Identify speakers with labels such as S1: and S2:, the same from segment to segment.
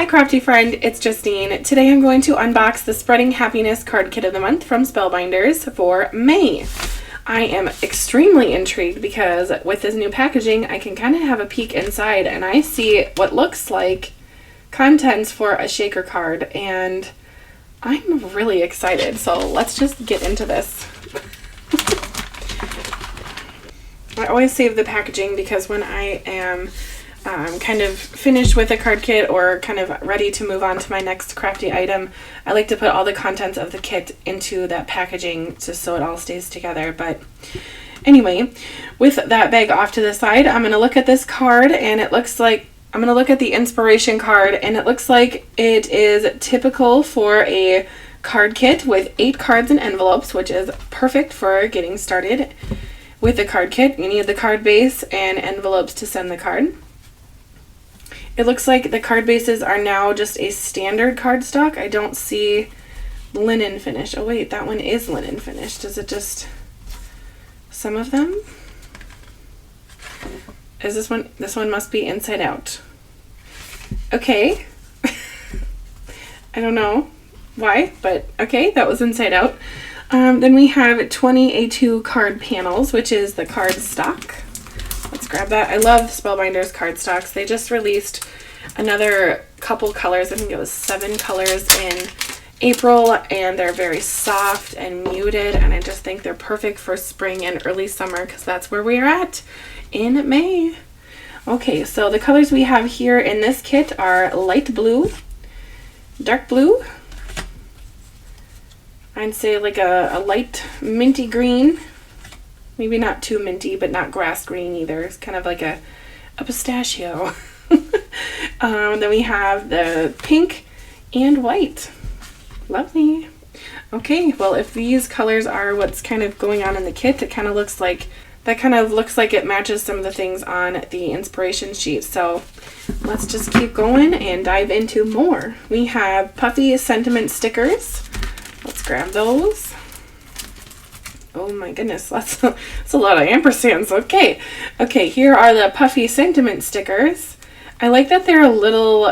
S1: Hi Crafty friend, it's Justine. Today I'm going to unbox the Spreading Happiness card kit of the month from Spellbinders for May. I am extremely intrigued because with this new packaging I can kind of have a peek inside and I see what looks like contents for a shaker card and I'm really excited. So let's just get into this. I always save the packaging because when I am kind of finished with a card kit or kind of ready to move on to my next crafty item, I like to put all the contents of the kit into that packaging just so it all stays together. But anyway, with that bag off to the side, I'm going to look at this card and it looks like, I'm going to look at the inspiration card and it looks like it is typical for a card kit with 8 cards and envelopes, which is perfect for getting started with a card kit. You need the card base and envelopes to send the card. It looks like the card bases are now just a standard cardstock. I don't see linen finish. Oh wait, that one is linen finish. Is it just some of them? Is this one? This one must be inside out. Okay. I don't know why, but okay, that was inside out. Then we have 20 A2 card panels, which is the cardstock. Let's grab that. I love Spellbinders cardstocks. They just released another couple colors. I think it was 7 colors in April, and they're very soft and muted, and I just think they're perfect for spring and early summer because that's where we're at in May. Okay, so the colors we have here in this kit are light blue, dark blue, I'd say like a light minty green, maybe not too minty, but not grass green either. It's kind of like a pistachio. Then we have the pink and white. Lovely. Okay, well, if these colors are what's kind of going on in the kit, it kind of looks like it matches some of the things on the inspiration sheet. So let's just keep going and dive into more. We have Puffy sentiment stickers. Let's grab those. Oh my goodness, that's a lot of ampersands. Okay, here are the Puffy sentiment stickers. I like that they're a little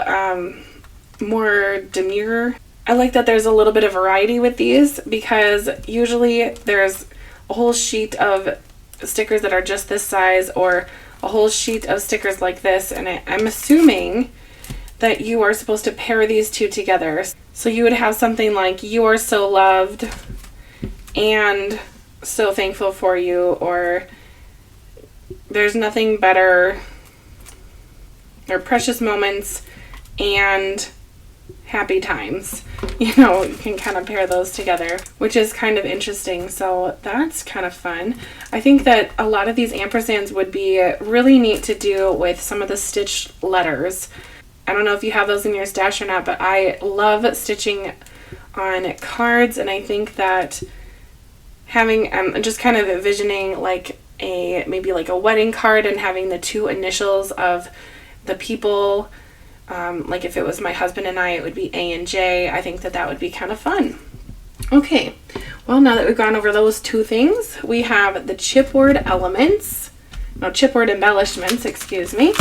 S1: more demure. I like that there's a little bit of variety with these because usually there's a whole sheet of stickers that are just this size or a whole sheet of stickers like this, and I'm assuming that you are supposed to pair these two together. So you would have something like "You are so loved" and "So thankful for you," or "There's nothing better," or "Precious moments" and "Happy times." You know, you can kind of pair those together, which is kind of interesting. So that's kind of fun. I think that a lot of these ampersands would be really neat to do with some of the stitched letters. I don't know if you have those in your stash or not, but I love stitching on cards, and I think that having, I'm just kind of envisioning like maybe like a wedding card and having the 2 initials of the people, like if it was my husband and I, it would be A and J. I think that would be kind of fun. Okay, well, now that we've gone over those 2 things, we have the chipboard chipboard embellishments, excuse me,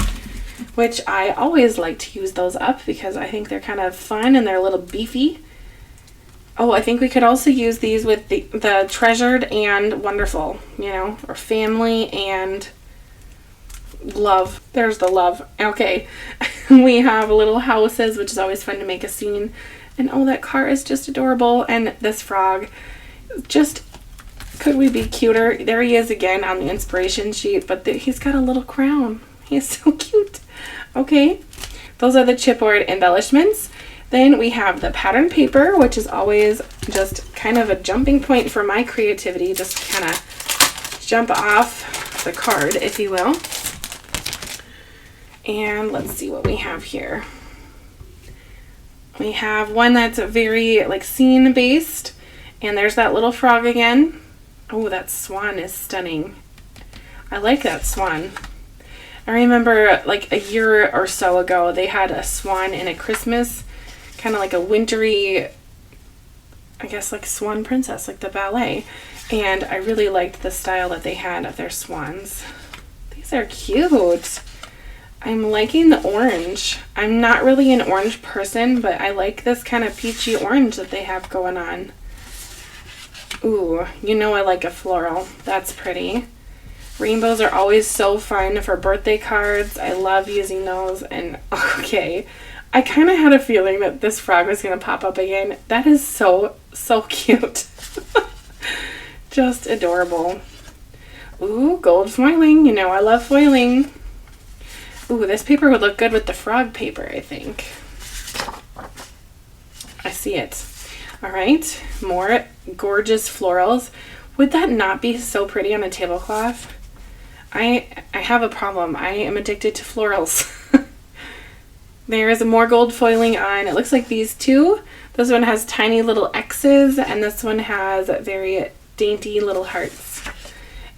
S1: which I always like to use those up because I think they're kind of fun and they're a little beefy. Oh, I think we could also use these with the treasured and wonderful, you know, or family and love. There's the love. Okay. We have little houses, which is always fun to make a scene. And oh, that car is just adorable. And this frog, just, could we be cuter? There he is again on the inspiration sheet, but he's got a little crown. He's so cute. Okay, those are the chipboard embellishments. Then we have the pattern paper, which is always just kind of a jumping point for my creativity, just kind of jump off the card, if you will. And let's see what we have here. We have one that's very like scene based, and there's that little frog again. Oh, that swan is stunning. I like that swan. I remember like a year or so ago, they had a swan in a Christmas, kind of like a wintry, I guess like Swan Princess, like the ballet. And I really liked the style that they had of their swans. These are cute. I'm liking the orange. I'm not really an orange person, but I like this kind of peachy orange that they have going on. Ooh, you know I like a floral. That's pretty. Rainbows are always so fun for birthday cards. I love using those. And okay, I kind of had a feeling that this frog was going to pop up again. That is so, so cute. Just adorable. Ooh, gold foiling. You know I love foiling. Ooh, this paper would look good with the frog paper, I think. I see it. All right, more gorgeous florals. Would that not be so pretty on a tablecloth? I have a problem. I am addicted to florals. There is more gold foiling on. It looks like these two. This one has tiny little X's, and this one has very dainty little hearts.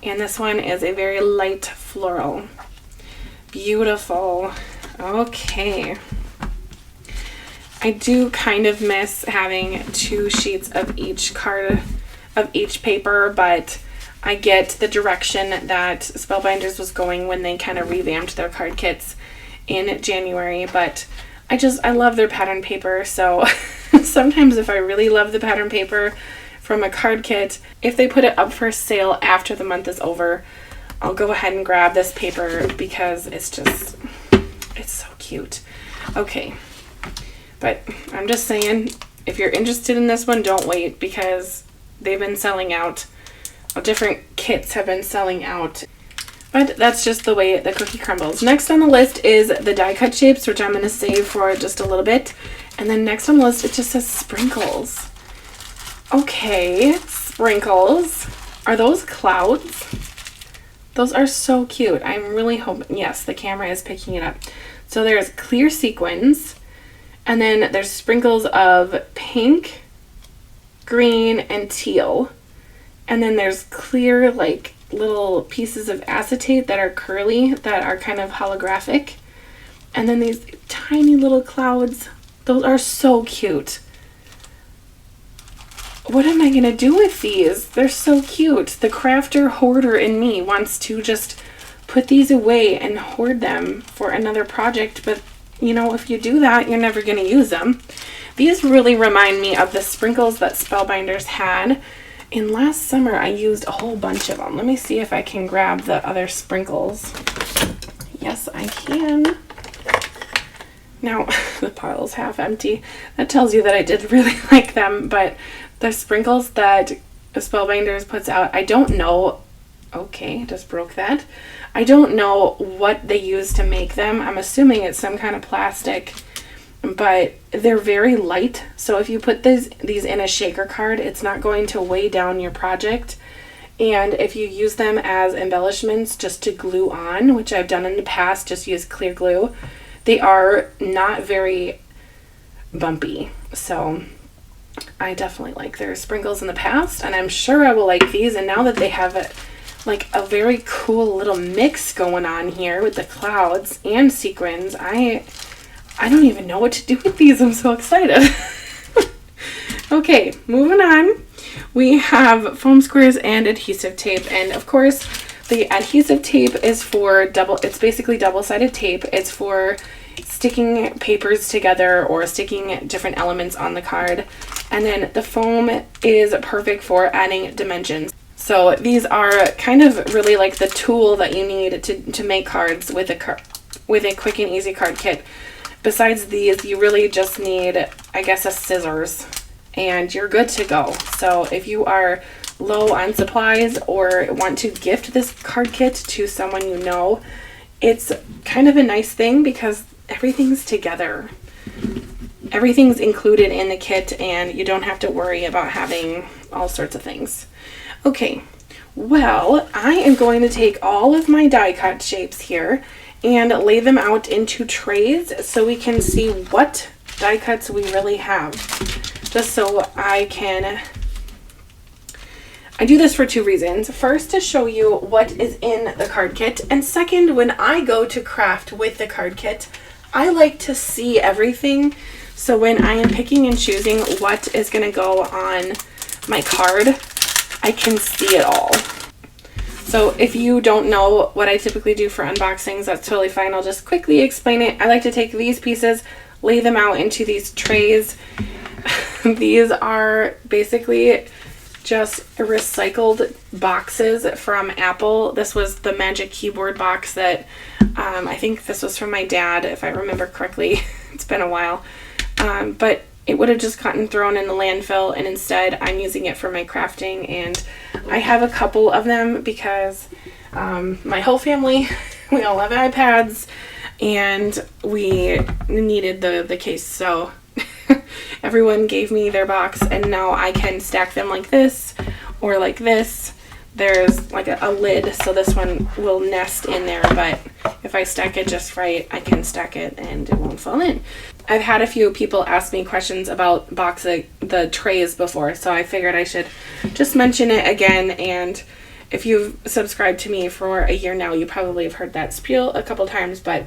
S1: And this one is a very light floral. Beautiful. Okay. I do kind of miss having 2 sheets of each card, of each paper, but I get the direction that Spellbinders was going when they kind of revamped their card kits in January, but I love their pattern paper, so sometimes if I really love the pattern paper from a card kit, if they put it up for sale after the month is over, I'll go ahead and grab this paper because it's so cute. Okay, but I'm just saying, if you're interested in this one, don't wait because they've been selling out. Different kits have been selling out. But that's just the way the cookie crumbles. Next on the list is the die cut shapes, which I'm going to save for just a little bit. And then next on the list, it just says sprinkles. Okay, sprinkles. Are those clouds? Those are so cute. I'm really hoping, yes, the camera is picking it up. So there's clear sequins, and then there's sprinkles of pink, green, and teal. And then there's clear, like, little pieces of acetate that are curly, that are kind of holographic. And then these tiny little clouds. Those are so cute. What am I going to do with these? They're so cute. The crafter hoarder in me wants to just put these away and hoard them for another project. But, you know, if you do that, you're never going to use them. These really remind me of the sprinkles that Spellbinders had. And last summer, I used a whole bunch of them. Let me see if I can grab the other sprinkles. Yes, I can. Now, the pile's half empty. That tells you that I did really like them, but the sprinkles that Spellbinders puts out, I don't know. Okay, just broke that. I don't know what they use to make them. I'm assuming it's some kind of plastic, but they're very light. So if you put these in a shaker card, it's not going to weigh down your project. And if you use them as embellishments just to glue on, which I've done in the past, just use clear glue, they are not very bumpy. So I definitely like their sprinkles in the past, and I'm sure I will like these. And now that they have like a very cool little mix going on here with the clouds and sequins, I don't even know what to do with these. I'm so excited. Okay, moving on. We have foam squares and adhesive tape, and of course the adhesive tape is for it's basically double-sided tape. It's for sticking papers together or sticking different elements on the card. And then the foam is perfect for adding dimensions. So these are kind of really like the tool that you need to make cards with a quick and easy card kit. Besides these, you really just need, I guess, a scissors, and you're good to go. So if you are low on supplies or want to gift this card kit to someone you know, it's kind of a nice thing because everything's together. Everything's included in the kit, and you don't have to worry about having all sorts of things. Okay, well, I am going to take all of my die cut shapes here and lay them out into trays so we can see what die cuts we really have. Just so I do this for 2 reasons. First, to show you what is in the card kit, and second, when I go to craft with the card kit, I like to see everything. So when I am picking and choosing what is going to go on my card, I can see it all. So if you don't know what I typically do for unboxings, that's totally fine. I'll just quickly explain it. I like to take these pieces, lay them out into these trays. These are basically just recycled boxes from Apple. This was the Magic Keyboard box that I think this was from my dad, if I remember correctly. It's been a while. But it would have just gotten thrown in the landfill, and instead I'm using it for my crafting. And I have a couple of them because my whole family, we all have iPads, and we needed the case. So everyone gave me their box, and now I can stack them like this or like this. There's like a lid, so this one will nest in there, but if I stack it just right, I can stack it and it won't fall in. I've had a few people ask me questions about the trays before, so I figured I should just mention it again. And if you've subscribed to me for a year now, you probably have heard that spiel a couple times, but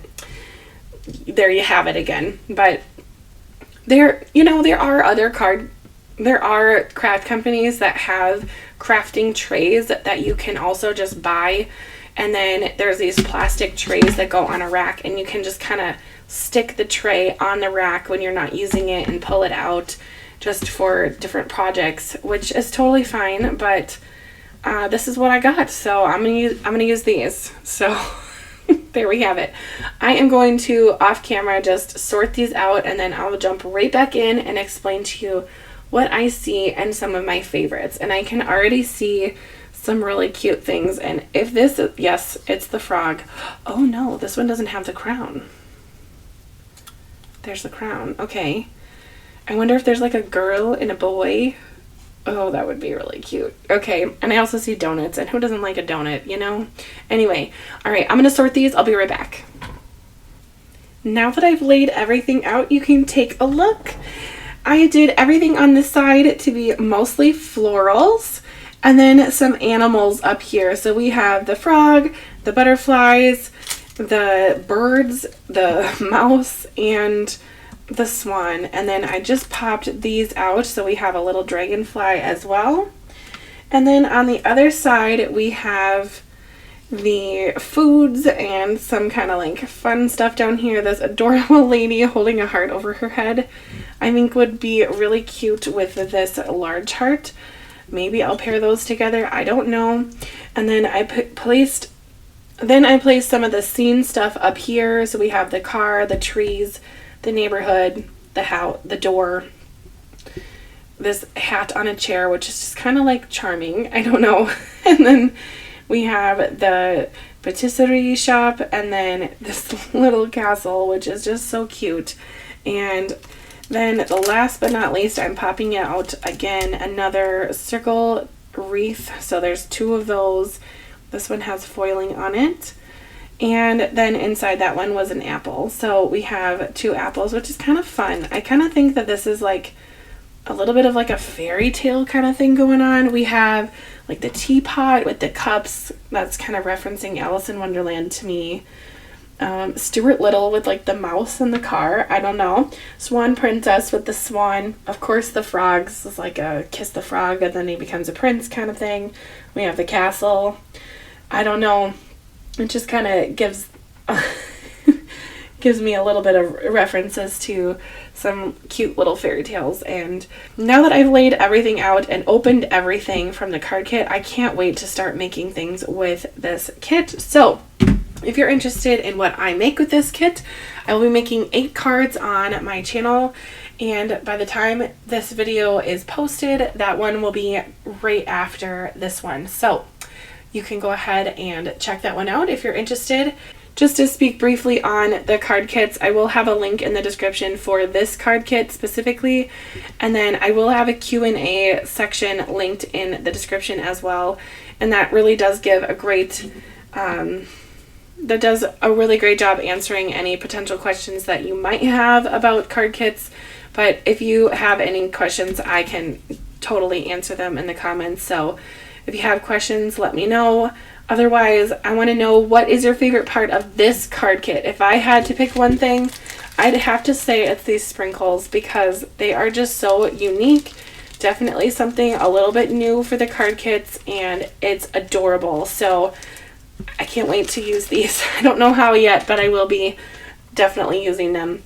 S1: there you have it again. But there are craft companies that have crafting trays that you can also just buy, and then there's these plastic trays that go on a rack, and you can just kind of stick the tray on the rack when you're not using it and pull it out just for different projects, which is totally fine. But this is what I got, so I'm gonna use these. So there we have it. I am going to off camera just sort these out, and then I'll jump right back in and explain to you what I see and some of my favorites. And I can already see some really cute things. And if this is, yes, it's the frog. Oh no, this one doesn't have the crown. There's the crown. Okay. I wonder if there's like a girl and a boy. Oh, that would be really cute. Okay, and I also see donuts, and who doesn't like a donut, you know? Anyway, all right, I'm gonna sort these. I'll be right back. Now that I've laid everything out, you can take a look. I did everything on this side to be mostly florals, and then some animals up here. So we have the frog, the butterflies, the birds, the mouse, and the swan. And then I just popped these out, so we have a little dragonfly as well. And then on the other side we have the foods and some kind of like fun stuff down here. This adorable lady holding a heart over her head, I think would be really cute with this large heart. Maybe I'll pair those together, I don't know. And then I placed some of the scene stuff up here. So we have the car, the trees, the neighborhood, the house, the door, this hat on a chair, which is just kind of like charming, I don't know. And then we have the patisserie shop, and then this little castle, which is just so cute. And then the last but not least, I'm popping out again another circle wreath. So there's two of those. This one has foiling on it. And then inside that one was an apple. So we have two apples, which is kind of fun. I kind of think that this is like a little bit of like a fairy tale kind of thing going on. We have like the teapot with the cups. That's kind of referencing Alice in Wonderland to me. Stuart Little with like the mouse in the car. I don't know. Swan Princess with the swan. Of course the frogs is like a kiss the frog and then he becomes a prince kind of thing. We have the castle. I don't know. It just kind of gives me a little bit of references to some cute little fairy tales. And now that I've laid everything out and opened everything from the card kit, I can't wait to start making things with this kit. So if you're interested in what I make with this kit, I will be making 8 cards on my channel, and by the time this video is posted, that one will be right after this one. So you can go ahead and check that one out if you're interested. Just to speak briefly on the card kits, I will have a link in the description for this card kit specifically, and then I will have a Q&A section linked in the description as well, and that really does give a great that does a really great job answering any potential questions that you might have about card kits. But if you have any questions, I can totally answer them in the comments. So if you have questions, let me know. Otherwise, I want to know, what is your favorite part of this card kit? If I had to pick one thing, I'd have to say it's these sprinkles, because they are just so unique Definitely something a little bit new for the card kits, and it's adorable. So I can't wait to use these. I don't know how yet, but I will be definitely using them.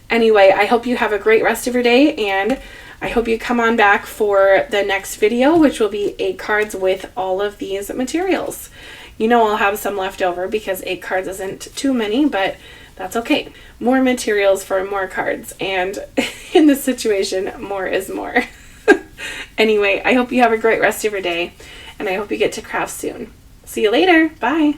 S1: Anyway, I hope you have a great rest of your day, and I hope you come on back for the next video, which will be 8 cards with all of these materials. You know I'll have some left over because 8 cards isn't too many, but that's okay. More materials for more cards, and in this situation, more is more. Anyway, I hope you have a great rest of your day, and I hope you get to craft soon. See you later. Bye.